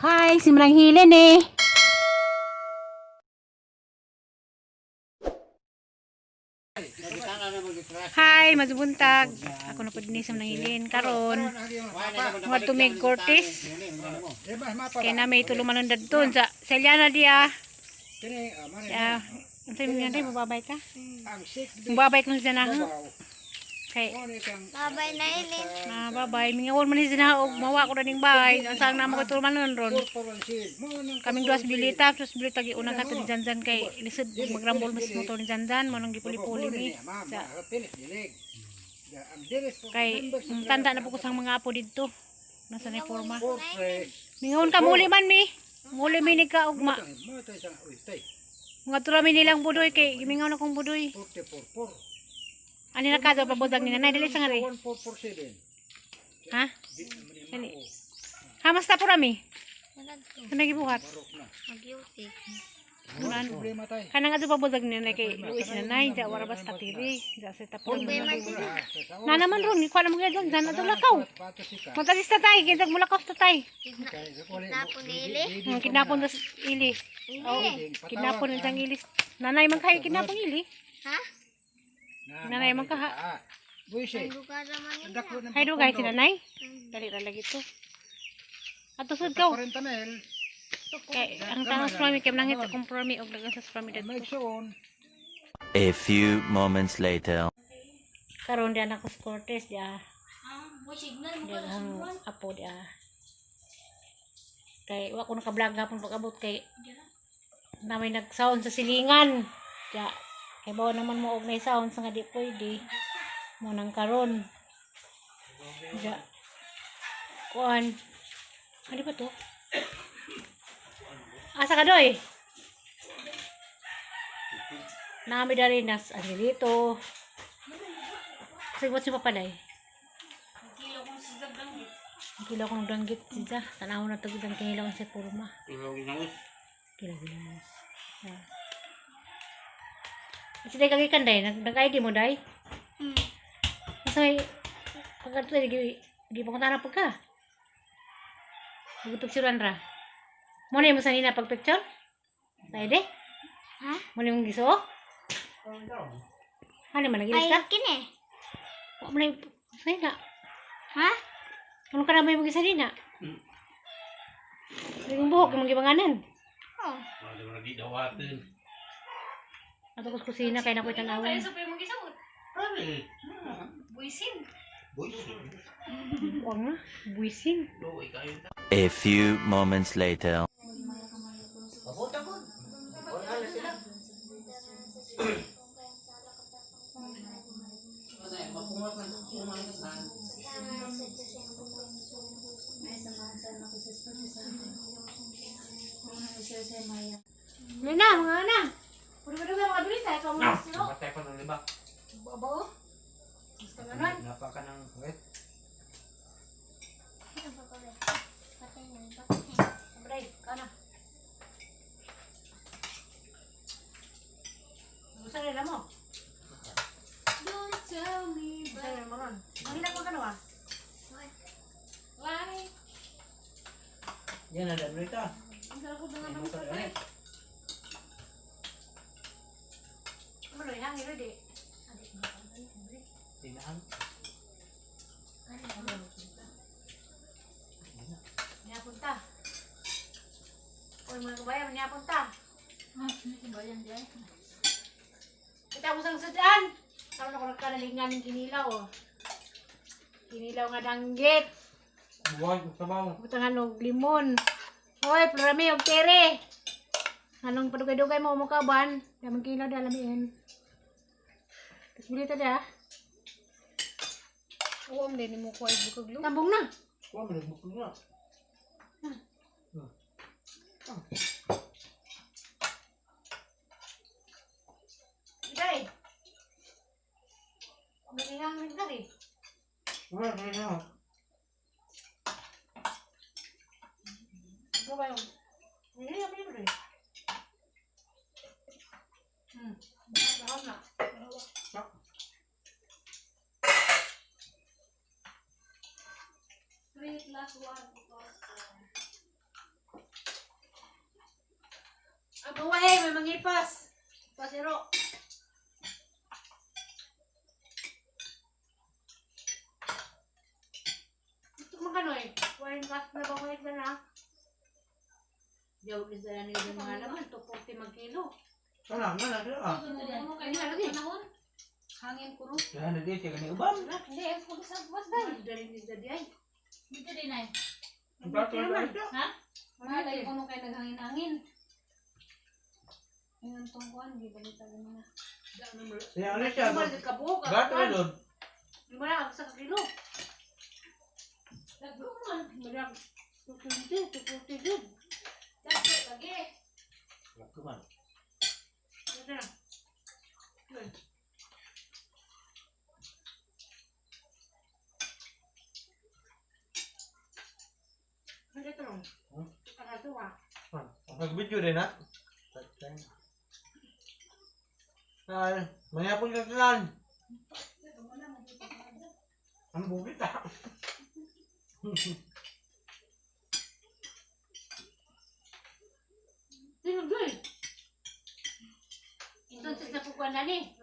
Hi, si Manang Helen eh. Hi, mazubuntag. Ako na po din sa Manang Helen. Karon, mga tumig Cortis. Kaya na may tulumanon dadton sa Selyana dia. Ya, ang sabi nga day, mababay ka? Mababay ko sa na. Kay, Babay na ilin. babay. Mingawon man siya og mawa ko na ning bahay. Ang sang na mga tulumanon ron. Kaming duas bilita, tapos bilita giuna ka to ni Janjan kay lisod magrambol mas motor ni Janjan, manong gipuli-puli mi. Kay tanda na po ko sang mga apo didto. Nasa ni forma. Mingawon ka muli man mi. Muli mi ni ka ugma. Mga turami nilang budoy kay gimingaw na kong budoy. Ani na ka daw pabudang ni nanay dili sang ari. Ha? Dali. Hamas ta purami. Kanang gibuhat. Mag-yutik. Kanang adto pabudang ni nanay kay Luis nanay ja wara basta tiri. Ja sa tapon. Na naman ron ni kuan mo gyud dan adto lakaw. Matalis ta tay kitag mulakaw ta tay. Kinapon ni ili. Kinapon dos ili. Oh, kinapon ang ili. Nanay man kay kinapon ili. Ha? Nanay man ka ha. Lugar naman nila. Hay do guys si nanay. Dali ra lagi to. Ato sud ka. Kay ang tanong sa mami kay nangit sa kompromi og dagan sa mami dito. A few moments later. Karon dia na ko sa Cortez dia. Dia ang apo dia. Kay wa ko naka-vlog gapon pag-abot kay namin nag-sound sa silingan. Dia kay bawa naman mo og may sound sa nga di pwede. Mo nang karon. Dia kuan. Ano ba to? Asa ka doy? Nami dari nas Angelito. Sigot si papaday. Kilo kong danggit siya. Tanaw na tagid ang kinilaw sa purma. Kilo ginamos. Kasi day kagikan day. Nag-ID mo day? Masay. Pagkato day. Di pa kong tanap pagka. Nagutok si Ranra. Muna yung masanina pag-picture? Tayo de? Ha? Muna yung giso? Ano man nagilis ka? Ay, kini. Muna yung masanina. Ha? Ano ka na ba yung masanina? Yung buhok, yung magibanganan. Oh. Ato ko sa kusina, kaya na ko itanawan. Buisin. Huwag na, buwisin. A few moments later. Lina, mga ana. Puro-puro mga bilita, ikaw mga sino? Matay pa ng libak. Babo. Gusto nga nun. Napa ka ng wet. Bray, kana. Gusto nila mo? Don't tell me. Gusto nila mo ron. Mahila ko kano ah. Why? Yan ada berita. Ang sarap ko dengan Ano ng ka sarap. rin? Maloy, hangin rin di. Tinaan. Niya punta. Oy, mga kabayan, niya punta. Kita mo sang sudan. Karon ako nagkanalingan ng kinilaw oh. Kinilaw nga danggit. Buwan, sabaw. Butangan og limon. Hoy, plurami og tere. Anong padugay-dugay mo mo kaban? Damang kilaw dalamiin. Tapos bilita dia. Uwam din mo ko ay bukog lu. Tambong na. Wah, merebuk na. Day. Bilingan min tadi. Wah, na. Go ba yung? Hindi na pwede rin. Bakit na? Wait, last one. Ang buhay, may mangipas. Pasiro. Ito mga kanoy. Waring kas na bangwait na na. Jauh is dala niyo yung mga laman. 240 mag-kilo. Sana, na ah. Ano kayo na panahon? Hangin puro. Ya, na dia cakap ni ubam. Hindi, ako sa buwas dahil. Dari is dali ay. Dito din ay. Empat tu. Ha? Wala kayo kung kayo naghangin-hangin. Ngayon tong kuhan, gibalita ko na. Yang ni siya. Kabuok. Gato na doon. Wala sa kilo. Nagruman. Wala. 240 jud. Dagko lagi. Lakuman. Ito na. Ano ito lang? Ito ito ah. Nag-video din ha? Ay, maya pun kakalan. Ang bukit ah. Sino doon? Ito sa napukuan na ni.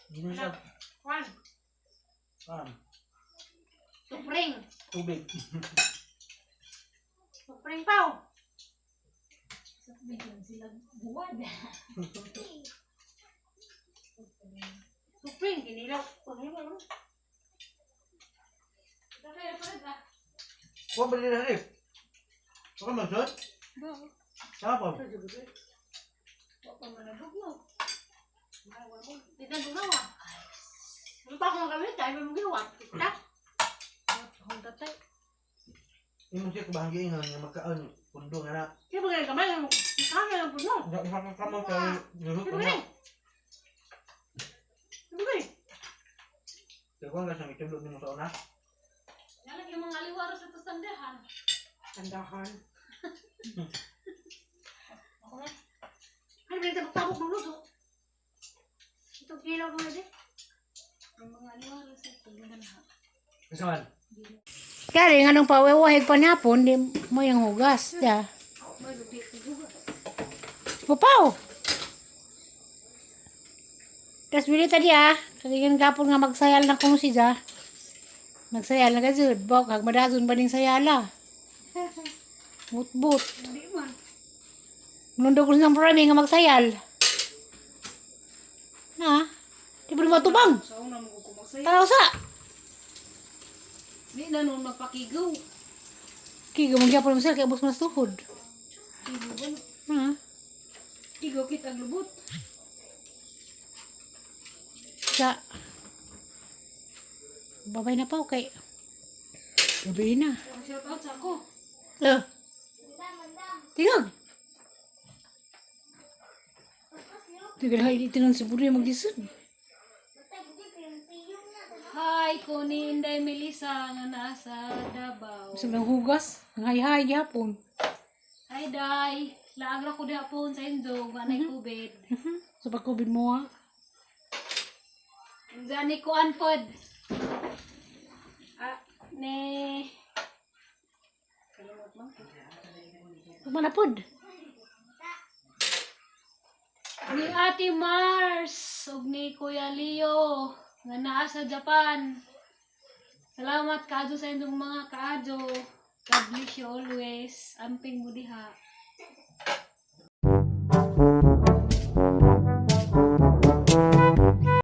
Hindi siya. Juan. Supring. Tubig. Supring pao. Sila buwan. Supring. Kinilaw. Paghiwa mo. Ito kayo pa rin ah. Huwag balik na rin. Huwag ka magsod? Siapa? Huwag pa manadugnaw. Ito ang dugawa. Ano pa akong kami? Tayo may magiwa. Kita. Ang tatay. Ini mesti kebahagiaan yang makaan pundung anak. Kaya ba ganyan kamay? Kaya lang po no? Enggak bisa kamu cari dulu Kaya ba ganyan? Kaya ba ganyan? Kau enggak sampai cenduk ni musuh anak. Nalagay mga aliwaro sa tastandahan. Tandahan. Ano ba yung tabok ng luto? Ito kilaw mo na din. Ang mga aliwaro sa tastandahan. Kesawan. Kaya nga nung pawewahig pa napon, di mo yung hugas. Da. Pupaw! Tapos bili tadi kagigan kapon nga magsayal na kung siya. Magsayal na gazud. Bok, hag madazun ba ning sayala? But. Hindi man. Nundog ko ng marami nga magsayal. Na? Di ba naman tubang? Sa una mo ko kumagsaya. Taraw sa! Di na nun magpakigaw. Kiga mo gyapon mo sila kay bus mas tuhod. Kigaw ba? Na? Kigaw kita glubot. Sa babay na pa kay gabi na. Shout out sa ako. Tingog. Tingog hay dito nang si Buri magdisod. Hi, Kuni Inday Melissa nga nasa Davao. Sa nang hugas, ngay-hay gyapon. Hi, Day. Laagra ko dihapon sa Inzo. Ganay kubid. Sa pagkubid mo Gani ko anpod. Ne. Kalimot mo. Manapod. Ni Ate Mars ug ni Kuya Leo nga naa sa Japan. Salamat kaadyo sa inyong mga kaadyo. God bless you always. Amping mo diha.